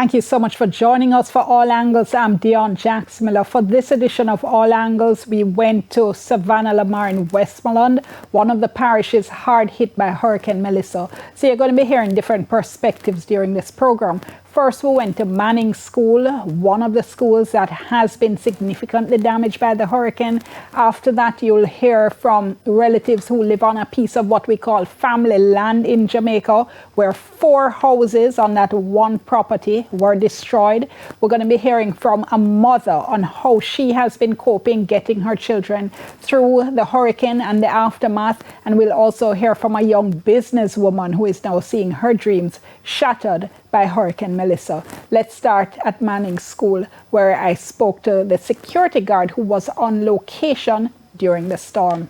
Thank you so much for joining us for All Angles. I'm Dion Jax Miller. For this edition of All Angles, we went to Savannah Lamar in Westmoreland, one of the parishes hard hit by Hurricane Melissa. So you're going to be hearing different perspectives during this program. First, we went to Manning School, one of the schools that has been significantly damaged by the hurricane. After that, you'll hear from relatives who live on a piece of what we call family land in Jamaica, where 4 houses on that one property were destroyed. We're going to be hearing from a mother on how she has been coping, getting her children through the hurricane and the aftermath. And we'll also hear from a young businesswoman who is now seeing her dreams shattered by Hurricane Melissa. Let's start at Manning School, where I spoke to the security guard who was on location during the storm.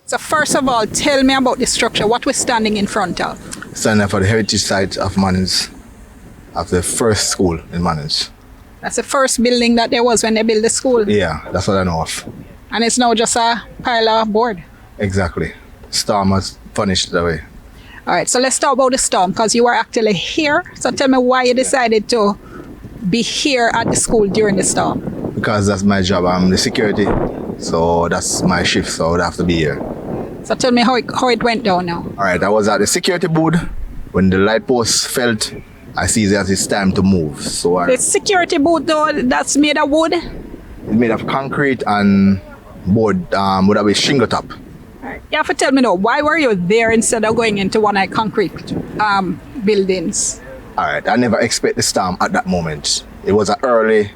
So first of all, tell me about the structure. What we're standing in front of? Standing for the heritage site of Manning's, of the first school in Manning's. That's the first building that there was when they built the school? Yeah, that's what I know of. And it's now just a pile of board? Exactly. Storm has punished it away. All right, so let's talk about the storm, because you were actually here. So tell me why you decided to be here at the school during the storm. Because that's my job. I'm the security, so that's my shift, so I would have to be here. So tell me how it went down now. All right, I was at the security booth. When the light post felt, I see that it's time to move. So the security booth, though, that's made of wood? It's made of concrete and board, would have a shingle top. You have to tell me now, why were you there instead of going into one of the concrete buildings? All right, I never expect the storm at that moment. It was an early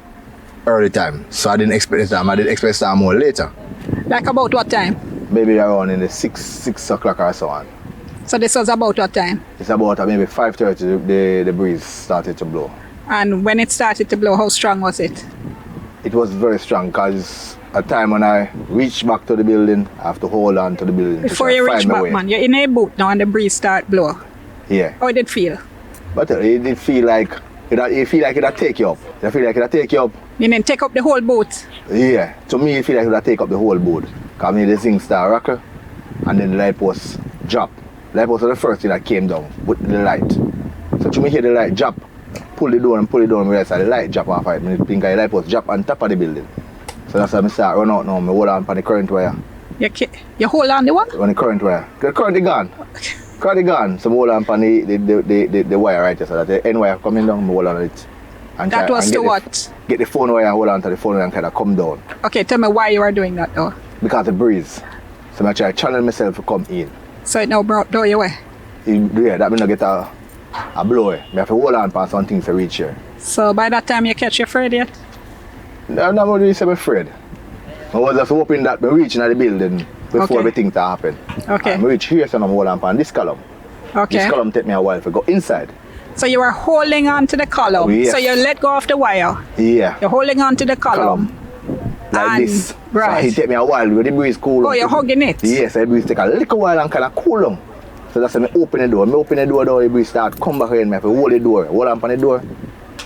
time, so I didn't expect the storm. I didn't expect the storm more later. Like about what time? Maybe around in the 6 o'clock or so on. So this was about what time? It's about maybe 5:30, the breeze started to blow. And when it started to blow, how strong was it? It was very strong, because at time when I reach back to the building, I have to hold on to the building. Before you reach back, man, you're in a boat now and the breeze start blow. Yeah. How did it feel? But it did feel like it'll take you up. I feel like it'll take you up. You didn't take up the whole boat? Yeah. To me, it feel like it'll take up the whole boat. Because the thing start rocker, and then the light post drop. The light post was the first thing that came down with the light. So to me, hear the light drop, pull the door, where the light drop off it. I think the light post drop on top of the building. So that's why I start run out now. I hold on for the current wire. You hold on the what? On the current wire. The current is gone. Current is gone. So I hold on for the wire right there. So that the end wire coming down, I hold on it. And that was to what? Get the phone wire, hold on to the phone wire and kind of come down. Okay, tell me why you are doing that though. Because the breeze. So I try to channel myself to come in. So it now brought your way? Yeah, that means I get a blow. I have to hold on for some things to reach here. So by that time you catch your afraid yet? No, I'm not really afraid. I was just hoping that we reach the building before everything to happen. Okay. I reach here, so I'm holding on this column. Okay. This column take me a while to go inside. So you were holding on to the column. Yes. So you let go of the wire. Yeah. You're holding on to the column. Like this. Right. So it take me a while when the breeze cool. Oh, you're hugging it? Yes, the breeze take a little while and kind of cool down. So that's when I open the door. I open the door, the breeze start come back in. I have to hold the door, hold on the door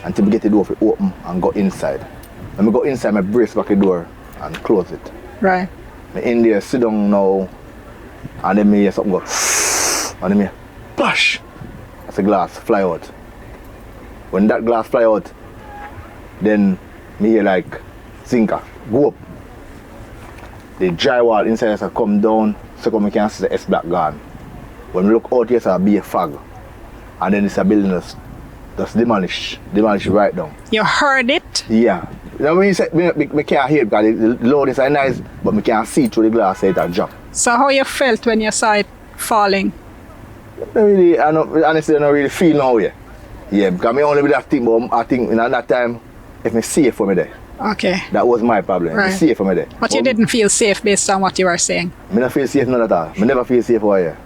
until I get the door to open and go inside. When I go inside, I brace back the door and close it. Right. I in there, sit down now, and then I hear something go, and then I splash. That's a glass fly out. When that glass fly out, then I hear like sinker, go up. The drywall inside us come down, so come we can see the S-block gone. When we look out here, it's a big fog. And then it's a building that's demolished right down. You heard it? Yeah. You know when you say, I can't hear it because the load is nice, but I can't see through the glass, so it drop. So how you felt when you saw it falling? Honestly, I don't really feel now yet. Yeah, because I only be that thing, but I think in that time, if I safe for me there. Okay. That was my problem. Right. It's safe for me there. But you didn't feel safe based on what you were saying? I don't feel safe none at all. I never feel safe over here.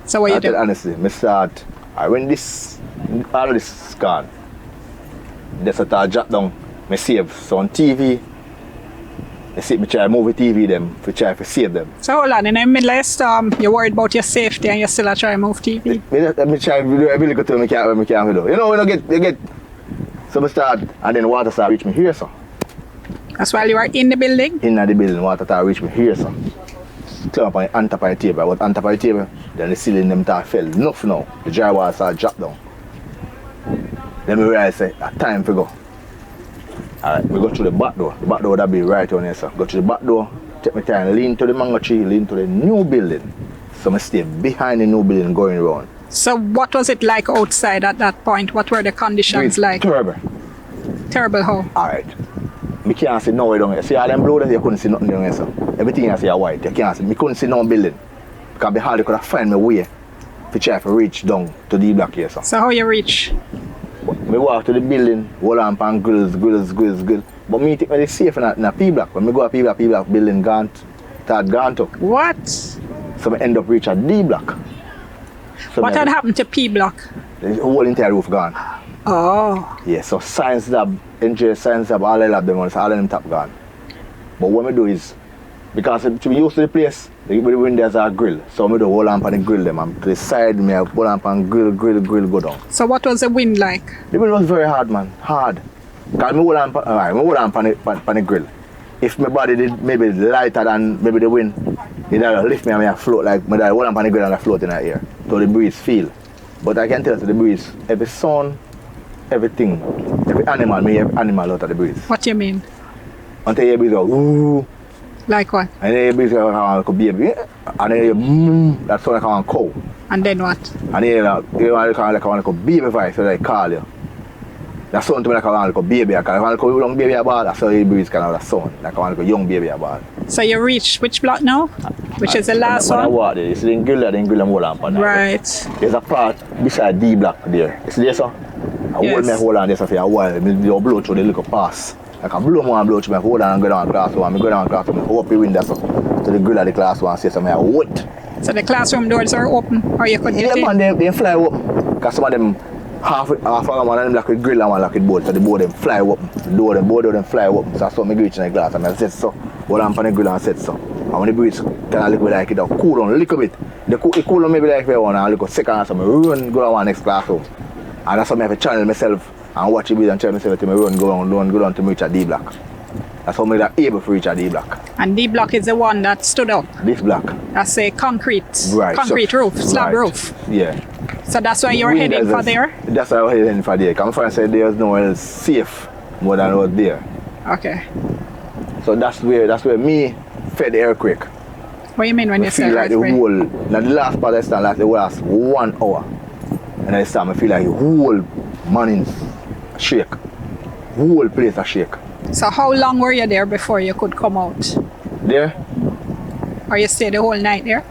So what you do? Honestly, when all of this is gone, that's what I drop down, I save. So on TV, I try to move the TV them, to try to save them. So hold on, in the middle of the storm, you're worried about your safety and you still try to move TV? I try to do every little thing I can do. You know, when you get, so I start, and then water start reach me here, so. That's while you are in the building? In the building, water start reach me here, so. Climb up on top of the table. I was on top of the table, then the ceiling them start fell. Enough now. The drywall start drop down. Then we realize say, time to go. Alright, we go through the back door. The back door that be right on here, sir. Go through the back door, take my time, lean to the mango tree, lean to the new building. So I stay behind the new building going around. So what was it like outside at that point? What were the conditions like? Terrible. Terrible how? Alright. I can't see nowhere down here. See all them blue that you couldn't see nothing down here, sir. Everything I see are white. You can't see. I couldn't see no building. Because be hard, you could have find my way to try to reach down to the block here, sir. So how you reach? I walk to the building, hold on and grills. But me take me safe in a P block. When I go to P block building gone, start gone to. What? So I end up reach at D block. So What had happened to P block? The whole entire roof gone. Oh. Yeah, so science lab, engineer science lab, all the lab them, all of them top gone. But what I do is, because to be used to the place, the windows are grill. So I do hold on the grill them, and to the side me I hold on and grill go down. So what was the wind like? The wind was very hard, man, hard. Because I hold on the grill. If my body did maybe lighter than maybe the wind, it would lift me and I float like my dad hold on the grill and I float in the air. So the breeze feel. But I can tell you the breeze, every sound, everything, every animal out of the breeze. What do you mean? Until you hear breeze go, ooh. Like what? And then you hear breeze go like a baby. And then you hear, that sound like a cow. And then what? And then you hear like a baby voice, so they call you. That sound to me like a baby. Like a young baby ball, that's how you breeze kind of that sound. Like a young baby ball. So you reached which block now? Which is the last when I one? walk there, you see the grill and hold on. Right. There's a part beside D block there. You see there, sir? I hold on there for a while. I blow through the little pass. Like I blow more and blow through me, hold on and go down class one. I go down class one, open the window so to the grill of the class one and say something, what? So the classroom doors are open or you could get Yeah, in? man, they fly open. Because some of them half of them one of them like with grill and one like with board. So the board them fly open. The board them fly open. So I saw me reach in the glass and I said so. Hold on the grill and I said so. And when the breeze kind of look like it, cool down a little bit. It cool down maybe like one and look a second and so I run go down one next classroom. And that's how I have to channel myself and watch the breeze and tell myself to run go down to reach a D block. That's how I'm able to reach a D block. And D block is the one that stood up. This block. That's a concrete so, roof, slab roof. Yeah. So that's why you're heading for there? That's why I'm heading for there. Because my friend said there was nowhere else safe more than was there. Okay. So that's where me fed the earthquake. What do you mean when you say feel like earthquake? the whole, now the last part I stand like the last 1 hour. And I stand, I feel like the whole morning's shake. Whole place a shake. So how long were you there before you could come out? There? Or you stayed the whole night there?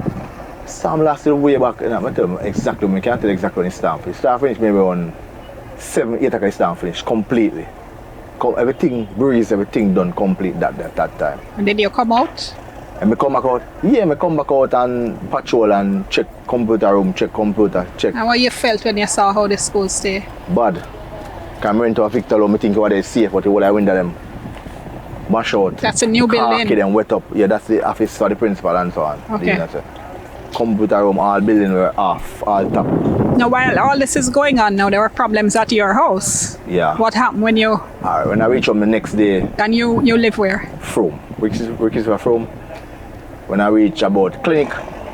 Sam lasted way back, I tell you exactly, I can't tell exactly when it started finish. It started finish maybe around 7, 8 o'clock it started finish completely. Everything, breeze, everything done complete that time. And did you come out? And I come back out, I come back out and patrol and check computer room, check. And what you felt when you saw how the school stay? Bad. Come into a Victor room, I think what they safe, but the whole I window them mash out. That's a new building? Them wet up. Yeah, that's the office for the principal and so on. Okay. Computer room, all building were off, all top. Now while all this is going on now, there were problems at your house. Yeah. What happened when you... Alright, when I reach home the next day... And you live where? From. Which is where from. When I reach about clinic,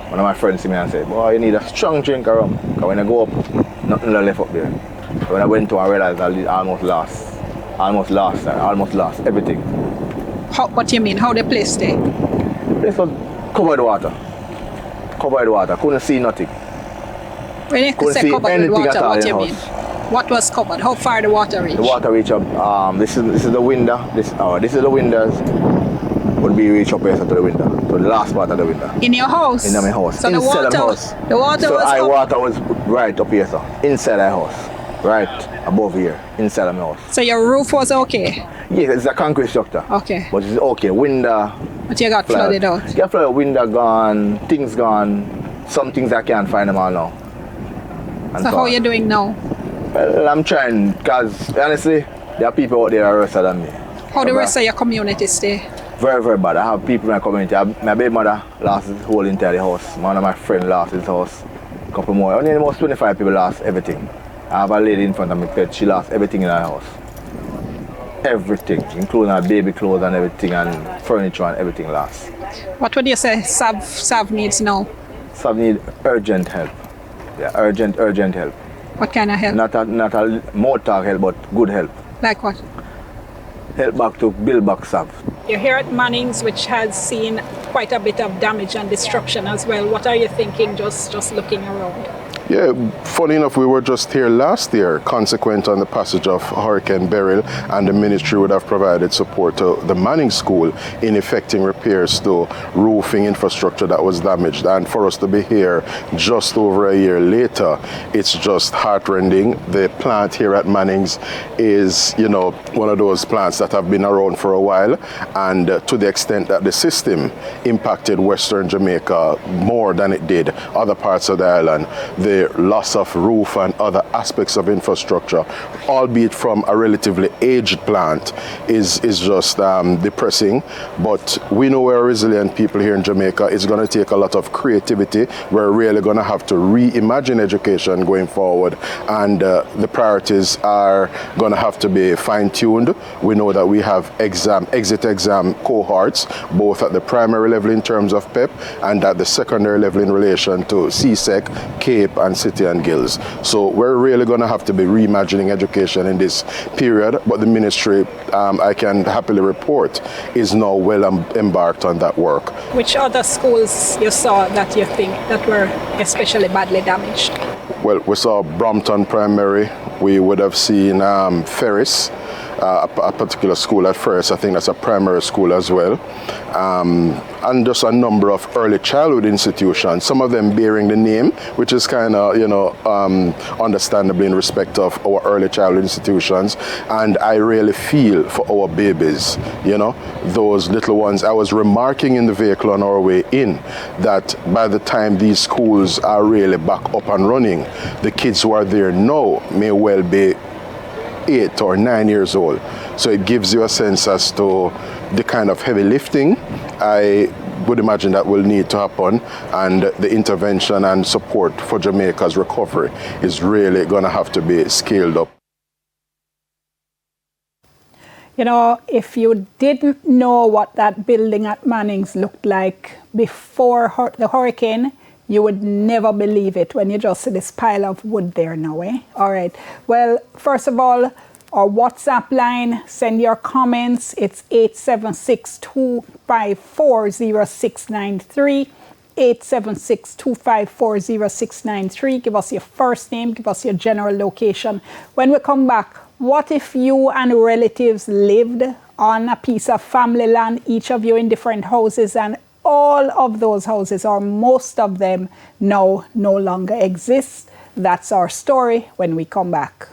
one of my friends see me and said, boy, you need a strong drink of rum. Because when I go up, nothing left up there. So when I went to I realized I almost lost everything. What do you mean? How the place stay? The place was covered with water. Couldn't see nothing. When you Couldn't say see covered with anything at water, all what in do you the mean? house. What was covered? How far the water reached? The water reach up. This is the window. This is the windows. Would be reach up here to the window. To the last part of the window. In your house? In my house. So inside the water so was water was right up here, sir. Inside the house. Right above here. Inside of my house. So your roof was okay? Yes, it's a concrete structure. Okay. But it's okay. Window. But you got flooded out? You got flooded. Window gone. Things gone. Some things I can't find them all now. And so how are you doing now? Well, I'm trying, because honestly, there are people out there that are worse than me. How the rest of your community stay? Very, very bad. I have people in my community. My baby mother lost his whole entire house. One of my friends lost his house. A couple more. Only almost 25 people lost everything. I have a lady in front of me, pet. She lost everything in her house. Everything, including her baby clothes and everything, and furniture and everything lost. What would you say Sav needs now? Sav need urgent help. Yeah, urgent help. What kind of help? Not a motor help, but good help. Like what? Help back to build back stuff. You're here at Manning's, which has seen quite a bit of damage and destruction as well. What are you thinking just looking around? Yeah, funny enough, we were just here last year, consequent on the passage of Hurricane Beryl, and the ministry would have provided support to the Manning School in effecting repairs to roofing infrastructure that was damaged. And for us to be here just over a year later, it's just heartrending. The plant here at Manning's is, you know, one of those plants that have been around for a while, and to the extent that the system impacted Western Jamaica more than it did other parts of the island. The loss of roof and other aspects of infrastructure, albeit from a relatively aged plant, is just depressing. But we know we're resilient people here in Jamaica. It's going to take a lot of creativity. We're really going to have to reimagine education going forward, and the priorities are going to have to be fine-tuned. We know that we have exit exam cohorts, both at the primary level in terms of PEP and at the secondary level in relation to CSEC, CAPE, and City and Guilds. So we're really going to have to be reimagining education in this period, but the ministry, I can happily report, is now well embarked on that work. Which other schools you saw that you think that were especially badly damaged? Well, we saw Brompton Primary. We would have seen Ferris, a particular school at first. I think that's a primary school as well. And just a number of early childhood institutions, some of them bearing the name, which is kind of, you know, understandably in respect of our early childhood institutions. And I really feel for our babies, you know, those little ones. I was remarking in the vehicle on our way in that by the time these schools are really back up and running, the kids who are there now may well be 8 or 9 years old. So it gives you a sense as to the kind of heavy lifting I would imagine that will need to happen, and the intervention and support for Jamaica's recovery is really going to have to be scaled up. You know, if you didn't know what that building at Manning's looked like before the hurricane, you would never believe it when you just see this pile of wood there now, eh? All right. Well, first of all, our WhatsApp line, send your comments. It's 876-254-0693. 876-254-0693. Give us your first name, give us your general location. When we come back, what if you and relatives lived on a piece of family land, each of you in different houses, and all of those houses, or most of them, now no longer exist? That's our story when we come back.